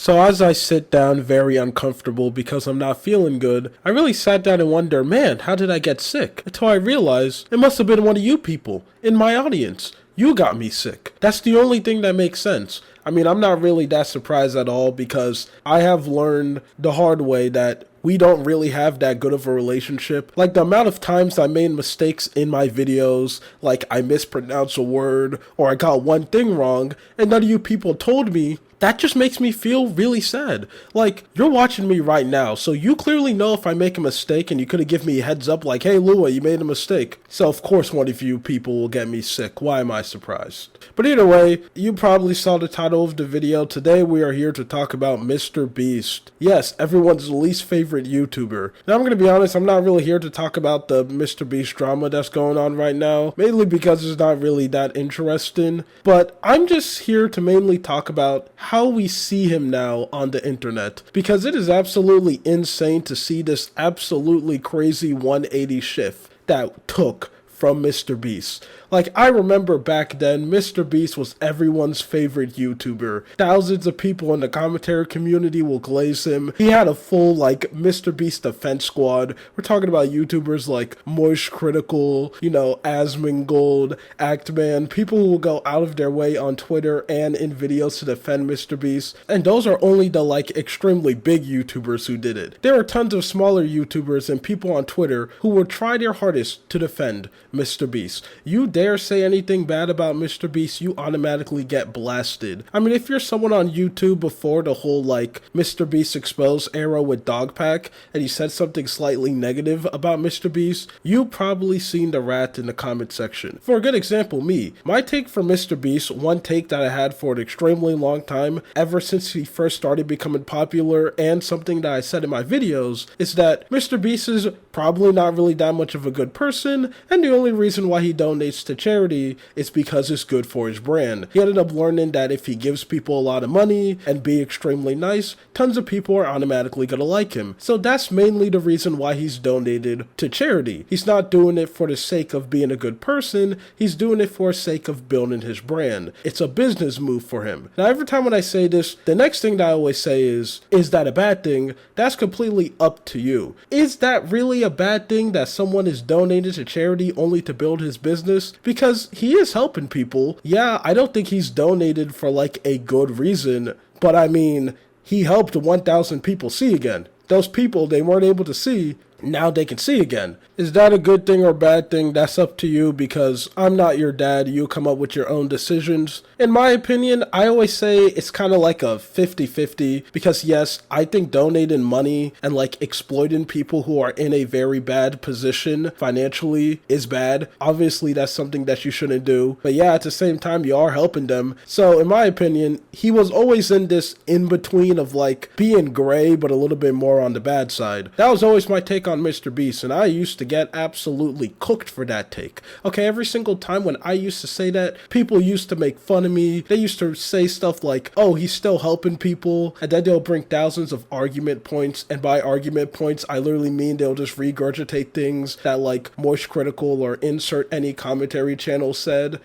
So as I sit down very uncomfortable because I'm not feeling good, I really sat down and wonder, man, how did I get sick? Until I realized it must have been one of you people in my audience. You got me sick. That's the only thing that makes sense. I mean, I'm not really that surprised at all because I have learned the hard way that we don't really have that good of a relationship. Like the amount of times I made mistakes in my videos, like I mispronounced a word or I got one thing wrong, and none of you people told me, that just makes me feel really sad. Like, you're watching me right now, so you clearly know if I make a mistake and you could have given me a heads up like, hey Lua, you made a mistake. So of course one of you people will get me sick. Why am I surprised? But either way, you probably saw the title of the video. Today we are here to talk about MrBeast. Yes, everyone's least favorite YouTuber. Now I'm gonna be honest, I'm not really here to talk about the MrBeast drama that's going on right now, mainly because it's not really that interesting. But I'm just here to mainly talk about how we see him now on the internet, because it is absolutely insane to see this absolutely crazy 180 shift that took from MrBeast. Like, I remember back then, MrBeast was everyone's favorite YouTuber. Thousands of people in the commentary community will glaze him. He had a full, like, MrBeast defense squad. We're talking about YouTubers like Moish Critical, Asmongold, Actman, people who will go out of their way on Twitter and in videos to defend MrBeast. And those are only the, like, extremely big YouTubers who did it. There are tons of smaller YouTubers and people on Twitter who will try their hardest to defend MrBeast. You dare say anything bad about MrBeast, you automatically get blasted. I mean, if you're someone on YouTube before the whole, like, MrBeast exposed era with Dogpack, and you said something slightly negative about MrBeast, you probably seen the wrath in the comment section. For a good example, me. My take for MrBeast, one take that I had for an extremely long time, ever since he first started becoming popular, and something that I said in my videos, is that MrBeast is probably not really that much of a good person, and the only reason why he donates to charity is because it's good for his brand. He ended up learning that if he gives people a lot of money and be extremely nice, tons of people are automatically gonna like him. So that's mainly the reason why he's donated to charity. He's not doing it for the sake of being a good person, he's doing it for the sake of building his brand. It's a business move for him. Now every time when I say this, the next thing that I always say is that a bad thing? That's completely up to you. Is that really a bad thing that someone is donated to charity only to build his business? Because he is helping people. Yeah, I don't think he's donated for like a good reason, but I mean, he helped 1,000 people see again. Those people they weren't able to see, now they can see again. Is that a good thing or bad thing? That's up to you, because I'm not your dad. You come up with your own decisions. In my opinion, I always say it's kind of like a 50-50, because yes, I think donating money and like exploiting people who are in a very bad position financially is bad. Obviously, that's something that you shouldn't do. But yeah, at the same time, you are helping them. So in my opinion, he was always in this in-between of like being gray, but a little bit more on the bad side. That was always my take on MrBeast, and I used to get absolutely cooked for that take. Okay, every single time when I used to say that, people used to make fun of me. They used to say stuff like, oh, he's still helping people, and then they'll bring thousands of argument points, and by argument points, I literally mean they'll just regurgitate things that like Moish Critical or insert any commentary channel said,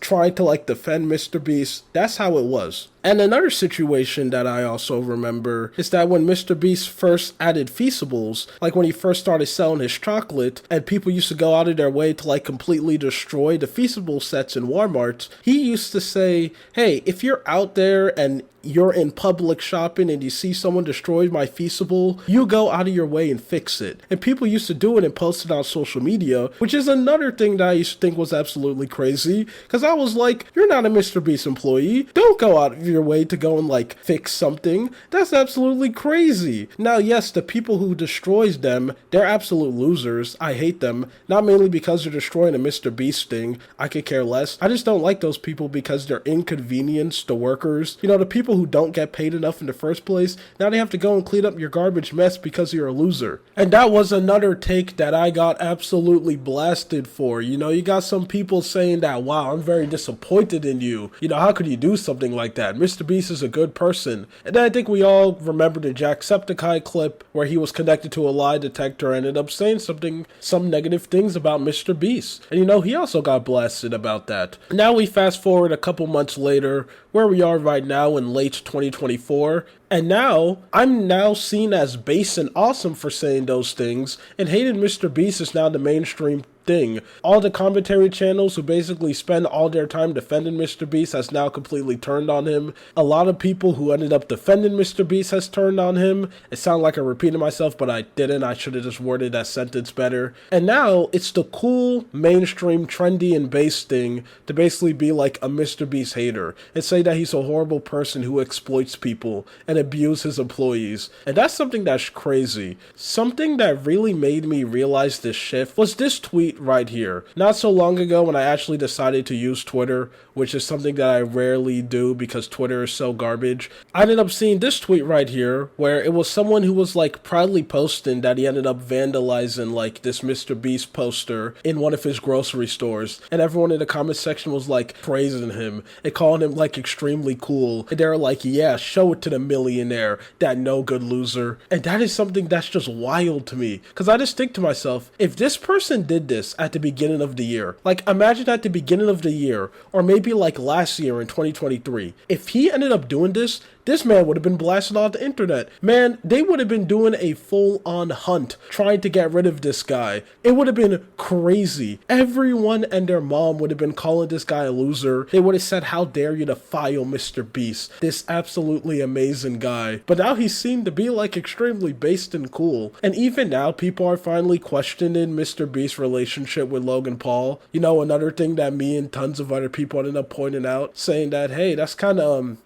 trying to like defend MrBeast. That's how it was. And another situation that I also remember is that when MrBeast first added Feastables, like when he first started selling his chocolate, and people used to go out of their way to like completely destroy the Feastable sets in Walmart, he used to say, hey, if you're out there and you're in public shopping and you see someone destroy my Feastable, you go out of your way and fix it. And people used to do it and post it on social media, which is another thing that I used to think was absolutely crazy, because I was like, you're not a MrBeast employee. Don't go out of your way to go and like fix something. That's absolutely crazy. Now, yes, the people who destroys them, they're absolute losers. I hate them. Not mainly because they're destroying a MrBeast thing. I could care less. I just don't like those people because they're inconvenience to workers. The people who don't get paid enough in the first place, now they have to go and clean up your garbage mess because you're a loser. And that was another take that I got absolutely blasted for. You got some people saying that, wow, I'm very disappointed in you. How could you do something like that? MrBeast is a good person. And then I think we all remember the Jacksepticeye clip where he was connected to a lie detector and ended up saying some negative things about MrBeast. And he also got blasted about that. Now we fast forward a couple months later, where we are right now in late 2024. And now, I'm now seen as base and awesome for saying those things, and hating MrBeast is now the mainstream thing. All the commentary channels who basically spend all their time defending MrBeast has now completely turned on him. A lot of people who ended up defending MrBeast has turned on him. It sounded like I repeated myself, but I didn't. I should have just worded that sentence better. And now, it's the cool, mainstream, trendy, and base thing to basically be like a MrBeast hater and say that he's a horrible person who exploits people and abuse his employees. And that's something that's crazy. Something that really made me realize this shift was this tweet right here. Not so long ago when I actually decided to use Twitter, which is something that I rarely do because Twitter is so garbage. I ended up seeing this tweet right here where it was someone who was like proudly posting that he ended up vandalizing like this MrBeast poster in one of his grocery stores, and everyone in the comment section was like praising him and calling him like extremely cool, and they were like, yeah, show it to the millionaire, that no good loser. And that is something that's just wild to me, because I just think to myself, if this person did this at the beginning of the year, like imagine at the beginning of the year, or maybe like last year in 2023, if he ended up doing this, this man would have been blasted off the internet. Man, they would have been doing a full-on hunt trying to get rid of this guy. It would have been crazy. Everyone and their mom would have been calling this guy a loser. They would have said, how dare you defile MrBeast, this absolutely amazing guy. But now he seemed to be like extremely based and cool. And even now, people are finally questioning MrBeast's relationship with Logan Paul. You know, another thing that me and tons of other people ended up pointing out, saying that, hey, that's kind of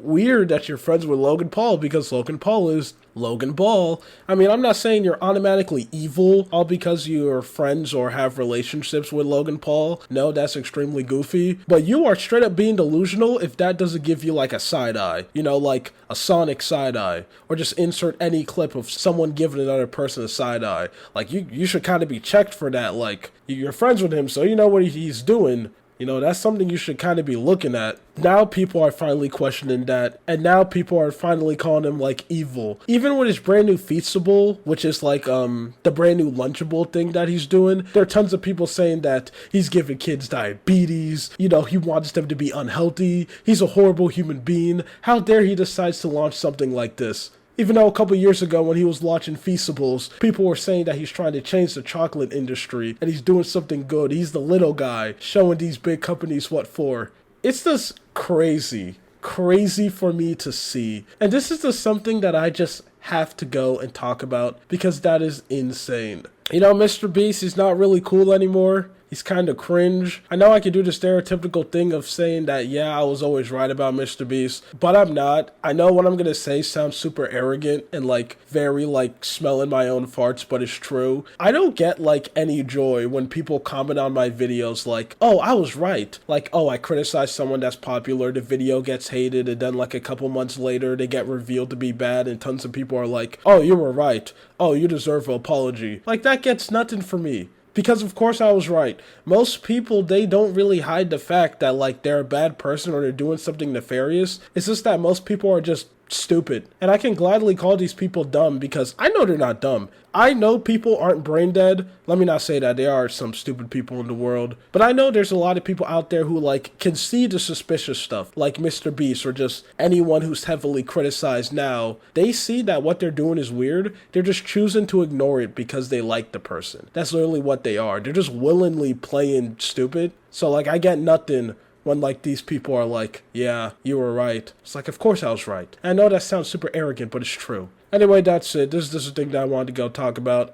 weird that you're friends with Logan Paul, because Logan Paul is Logan Paul. I mean, I'm not saying you're automatically evil all because you're friends or have relationships with Logan Paul. No, that's extremely goofy. But you are straight up being delusional if that doesn't give you like a side eye. You know, like a Sonic side eye. Or just insert any clip of someone giving another person a side eye. Like, you should kind of be checked for that. Like, you're friends with him, so you know what he's doing. You know, that's something you should kind of be looking at. Now people are finally questioning that, and now people are finally calling him, like, evil. Even with his brand new Feastable, which is, like, the brand new Lunchable thing that he's doing, there are tons of people saying that he's giving kids diabetes, you know, he wants them to be unhealthy, he's a horrible human being. How dare he decides to launch something like this? Even though a couple years ago when he was launching Feastables, people were saying that he's trying to change the chocolate industry and he's doing something good. He's the little guy showing these big companies what for. It's just crazy for me to see. And this is just something that I just have to go and talk about because that is insane. You know, MrBeast is not really cool anymore. He's kind of cringe. I know I can do the stereotypical thing of saying that, yeah, I was always right about MrBeast, but I'm not. I know what I'm going to say sounds super arrogant and like very like smelling my own farts, but it's true. I don't get like any joy when people comment on my videos like, oh, I was right. Like, oh, I criticize someone that's popular, the video gets hated, and then like a couple months later they get revealed to be bad and tons of people are like, oh, you were right. Oh, you deserve an apology. Like, that gets nothing for me. Because of course I was right. Most people, they don't really hide the fact that like they're a bad person or they're doing something nefarious. It's just that most people are just stupid. And I can gladly call these people dumb because I know they're not dumb. I know people aren't brain dead. Let me not say that. There are some stupid people in the world. But I know there's a lot of people out there who like can see the suspicious stuff, like MrBeast or just anyone who's heavily criticized now. They see that what they're doing is weird. They're just choosing to ignore it because they like the person. That's literally what they are. They're just willingly playing stupid. So like I get nothing when like these people are like, yeah, you were right. It's like, of course I was right. I know that sounds super arrogant, but it's true. Anyway, that's it. This is the thing that I wanted to go talk about.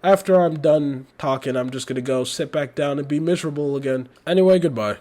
After I'm done talking, I'm just gonna go sit back down and be miserable again. Anyway, goodbye.